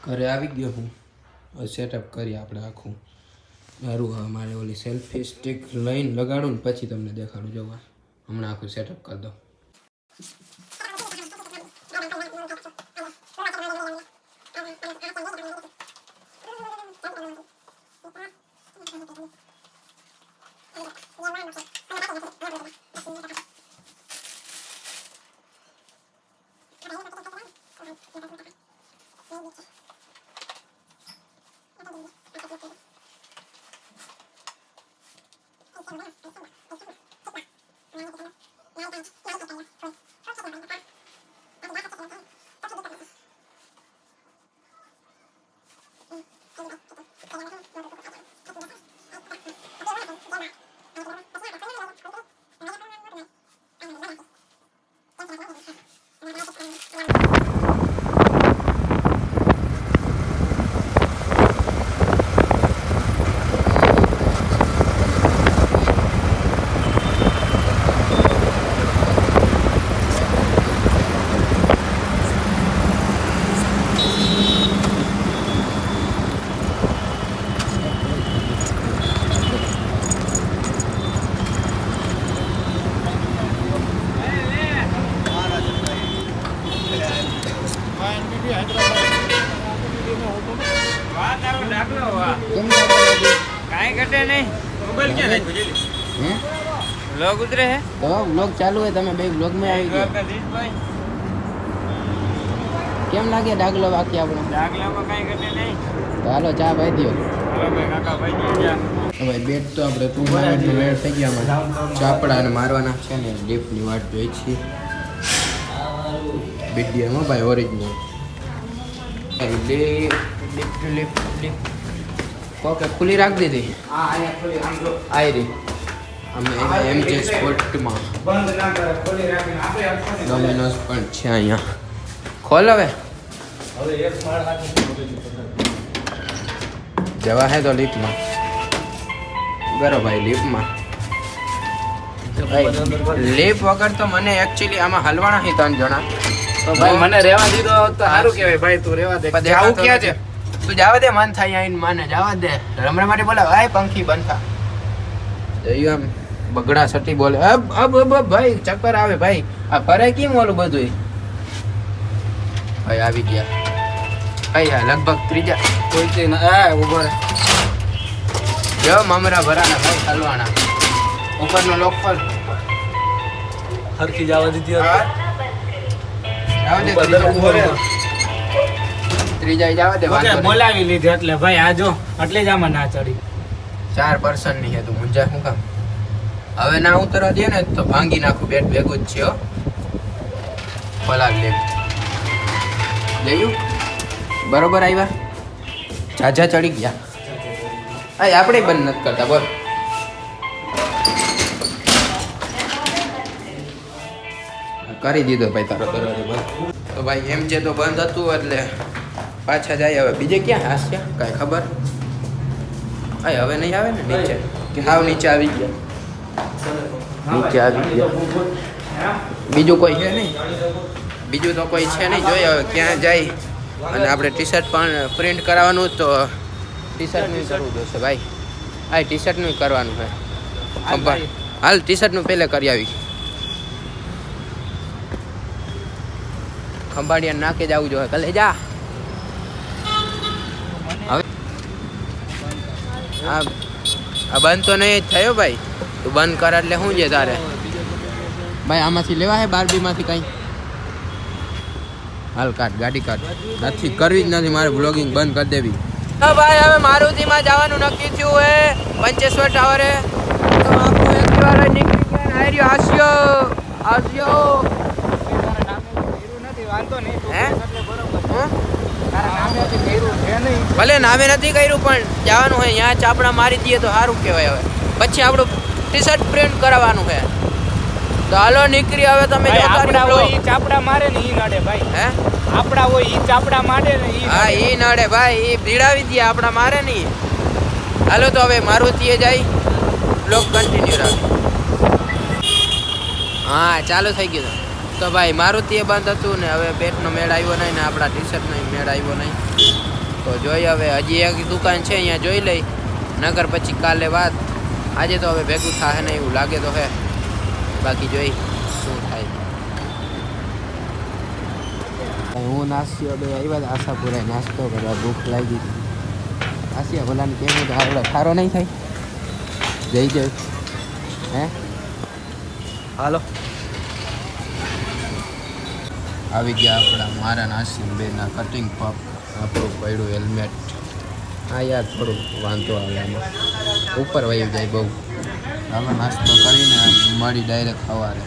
ઘરે આવી ગયો હું સેટઅપ કરી આપણે આખું સારું. હવે મારે ઓલી સેલ્ફી સ્ટિક લઈને લગાડું ને પછી તમને દેખાડું. જોવા હમણાં આખું સેટઅપ કરી દઉં. व्लॉग उतरे है तो व्लॉग चालू है. તમે બે વ્લોગ में આવી ગયો. કેમ લાગે ડાગલો બાકી આપણો? ડાગલામાં કાઈ ઘટે નહીં. તો હાલો ચા પાઈ દો. હાલો ભાઈ કાકા ભાઈ જા. હવે બેટ તો આપણે 2 મિનિટનો વેળ થઈ ગયા. ચાપડાને મારવાના છે ને લિફ્ટની વાટ જોઈ છે. બીડીએમ ભાઈ ઓરિજિનલ લિફ્ટ કોકે ખુલ્લી રાખ દીધી. હા અહીંયા ખોલી આમ જો આઈ રહી. અમે એમજે સ્પોર્ટમાં બંધ ના કરે ખોલી રાખીને આપણે ડોમિનોઝ પણ છે અહીંયા. ખોલ હવે એક માળ રાખી જવા હે તો લિફ્ટમાં કરો ભાઈ. લિફ્ટમાં લિફ્ટ વગર તો મને એકચ્યુઅલી આમાં હલવાના હી 3 જણા. તો ભાઈ મને રહેવા દીધો તો સારું કહેવાય. ભાઈ તું રહેવા દે. આવું ક્યાં છે? તું જવા દે. મન થાય આઈને માને જવા દે. રમવા માટે બોલાવ. આય પંખી બંધા જયું આમ બગડા સટી બોલે. અબ ભાઈ ચક્કર આવે ભાઈ. આ ફરે કેમ ઓલું બધું ભાઈ આવી ગયા. ભાઈ આ લગભગ ત્રીજા કોઈ તે ના ઉભો રહે. જો મમરા ભરાના ભાઈ હલવાના. ઉપરનો લોક ખોલ. હરખી જવા દીધી જવા દે ત્રીજા જવા દે. વાંધો નહીં. બોલાવી લીધી એટલે ભાઈ આ જો એટલે જ આમાં ના ચડી. 4 પર્સન ની હે. તું મુંજા શું કામ? હવે ના ઉતરવા દે ને તો ભાંગી નાખું. બેટ ભેગું જ છે હો. પલાગ લે જયું બરોબર આવ્યા. ઝાઝા ચડી ગયા. આ આપણે બંધ નથી કરતા. બોલ કરી દીધો ભાઈ તારો દરવાજો. તો ભાઈ એમ છે તો બંધ હતું એટલે પાછા જાય. હવે બીજે ક્યાં હાસ્યા કાંઈ ખબર. આ હવે નહીં આવે ને નીચે કે હાવ નીચે આવી ગયા. નીચે આવી ગયા. બીજું કોઈ છે નહીં. બીજું તો કોઈ છે નહીં. જોઈએ હવે ક્યાં જાય. અને આપણે ટી શર્ટ પણ પ્રિન્ટ કરાવવાનું તો ટી શર્ટનું કરવું જોશે ભાઈ. આ ટી શર્ટનું કરવાનું છે. હાલ ટી શર્ટનું પહેલે કરી આવી. ખંભાળિયા નાકે જ આવું જોઈએ. કલે જા. હવે આ બંધ તો નહીં થયો ભાઈ. તું બંધ કર એટલે શું છે તારે ભાઈ? આમાંથી લેવા હે 12 માંથી કઈ? હાલ કાઢ ગાડી કાઢ. નથી કરવી જ નથી મારે. બ્લોગિંગ બંધ કરી દેવી. ભાઈ હવે મારુતિમાં જવાનું નક્કી થયું હે. પંચેશ્વર ટાવરે. તો આપણું એક વાર નીકળી ગયા. આર્યો આસ્યો ભલે નામે નથી કર્યું પણ જવાનું હોય. ત્યાં ચાપડા મારી દઈએ તો સારું કહેવાય. હવે પછી આપણું ટી શર્ટ પ્રિન્ટ કરાવવાનું છે. તો હાલો નીકળી. હવે તમે ચાપડા મારે ને ઈ નડે ભાઈ. હે આપડા હોય ઈ ચાપડા મારે ને ઈ. હા ઈ નડે ભાઈ. ઈ ભીડાવી દે. આપડા મારે નહીં. હાલો તો હવે મારુતિએ જાય. બ્લોગ કન્ટિન્યુ રાખે. હા ચાલુ થઈ ગયું. તો ભાઈ મારુતિએ બંધ હતું ને હવે બેટનો મેળ આવ્યો નહીં ને આપણા ટી શર્ટનો મેળ આવ્યો નહીં. તો જોઈ હવે હજી એક દુકાન છે અહીંયા જોઈ લઈ, નગર પછી કાલે વાત. આજે તો હવે ભેગું થાય ને એવું લાગે તો હે, બાકી જોઈ શું થાય. હું નાસ્યો બે આવ્યા આશાપુરા નાસ્તો કરવા, ભૂખ લાગી. આશિયા ભલાને કેવું તો આવડે ખારો નહીં થાય. જઈ જઈ હે હાલો આવી ગયા આપણા મારા નાસિમ બેના કટિંગ પપ. આપણું પડ્યું હેલ્મેટ. હા યાર થોડું વાંધો આવે એમાં, ઉપર વહી જાય બહુ. આમાં નાસ્તો કરીને મળી ડાયરેક્ટ સવારે.